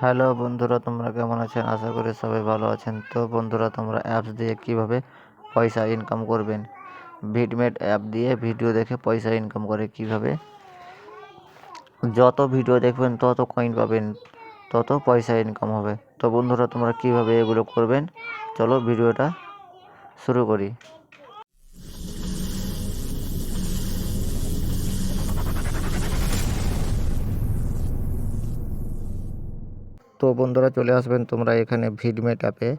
Hello বন্ধুরা, তোমরা কেমন আছেন? আশা করি সবাই ভালো আছেন। তো বন্ধুরা, তোমরা অ্যাপস দিয়ে কিভাবে পয়সা ইনকাম করবেন? ভিডমেট অ্যাপ দিয়ে ভিডিও দেখে পয়সা ইনকাম করে কিভাবে? যত ভিডিও দেখবেন তত কয়েন পাবেন, তত পয়সা ইনকাম হবে। তো বন্ধুরা, তোমরা কিভাবে এগুলো করবেন, চলো ভিডিওটা শুরু করি। তো বন্ধুরা, চলে আসবেন তোমরা এখানে ভিডমেট অ্যাপে।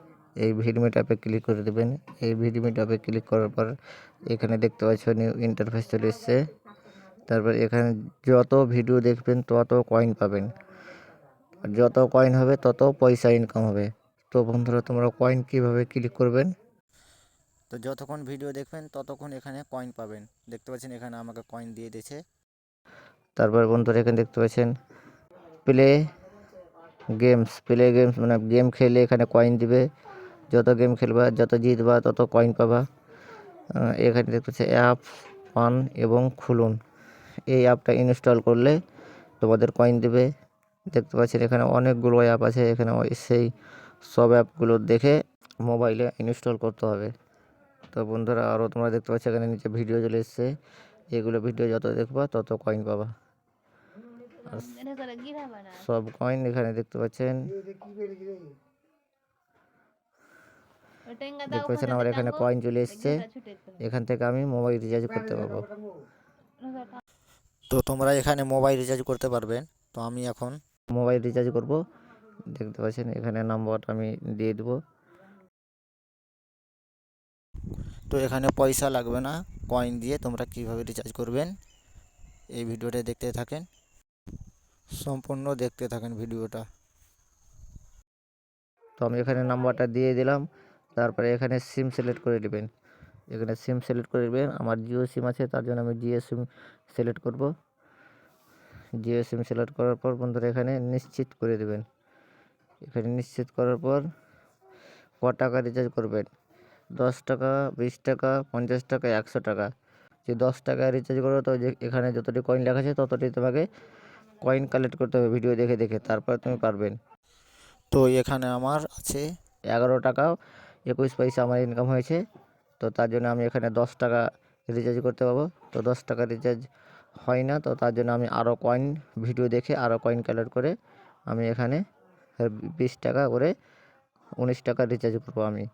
এই ভিডমেট অ্যাপে ক্লিক করে দেবেন। এই ভিডমেট অ্যাপে ক্লিক করার পর এখানে দেখতে পাচ্ছ নিউ ইন্টারফেস চলে এসছে। তারপর এখানে যত ভিডিও দেখবেন তত কয়েন পাবেন, আর যত কয়েন হবে তত পয়সা ইনকাম হবে। তো বন্ধুরা, তোমরা কয়েন কিভাবে ক্লিক করবেন? তো যতক্ষণ ভিডিও দেখবেন ততক্ষণ এখানে কয়েন পাবেন। দেখতে পাচ্ছেন এখানে আমাকে কয়েন দিয়ে দিয়েছে। তারপর বন্ধুরা, এখানে দেখতে পাচ্ছেন প্লে গেমস মানে গেম খেলে এখানে কয়েন দিবে। যত গেম খেলবা, যত জিতবা, তত কয়েন পাবা। এখানে দেখতে পাচ্ছি অ্যাপ পান এবং খুলুন। এই অ্যাপটা ইনস্টল করলে তোমাদের কয়েন দেবে। দেখতে পাচ্ছেন এখানে অনেকগুলো অ্যাপ আছে। এখানে সেই সব অ্যাপগুলো দেখে মোবাইলে ইনস্টল করতে হবে। তো বন্ধুরা, আরও তোমরা দেখতে পাচ্ছ এখানে নিচে ভিডিও চলে এসছে। এগুলো ভিডিও যত দেখবা তত কয়েন পাবা। আর সব কয়েন এখানে দেখতে পাচ্ছেন। দেখতে পাচ্ছেন আমার এখানে কয়েন চলে এসছে। এখান থেকে আমি মোবাইল রিচার্জ করতে পারবো। তো তোমরা এখানে মোবাইল রিচার্জ করতে পারবেন। তো আমি এখন মোবাইল রিচার্জ করব। দেখতে পাচ্ছেন এখানে নাম্বারটা আমি দিয়ে দেবো। তো এখানে পয়সা লাগবে না, কয়েন দিয়ে তোমরা কিভাবে রিচার্জ করবেন এই ভিডিওটা দেখতে থাকেন, সম্পূর্ণ দেখতে থাকেন ভিডিওটা। তো আমি এখানে নাম্বারটা দিয়ে দিলাম। তারপরে এখানে সিম সিলেক্ট করে নেবেন। এখানে সিম সিলেক্ট করে নেবেন। আমার জিও সিম আছে, তার জন্য আমি জিও সিম সিলেক্ট করব। জিও সিম সিলেক্ট করার পর বন্ধুরা এখানে নিশ্চিত করে দেবেন। এখানে নিশ্চিত করার পর ক টাকা রিচার্জ করবেন, 10 টাকা, 20 টাকা, 50 টাকা, 100 টাকা। যে 10 টাকা রিচার্জ করো, তো যে এখানে যতটি কয়েন লেখা আছে ততটি তোমাকে কয়েন কালেক্ট করতে হবে ভিডিও দেখে দেখে, তারপর তুমি পারবেন। তো এখানে আমার আছে 11 টাকা 21 পয়সা আমার ইনকাম হয়েছে। তো তার জন্য আমি এখানে 10 টাকা রিচার্জ করতে পারবো। তো 10 টাকা রিচার্জ হয় না, তো তার জন্য আমি আরও কয়েন ভিডিও দেখে আরও কয়েন কালেক্ট করে আমি এখানে 20 টাকা করে 19 টাকা রিচার্জ করবো আমি।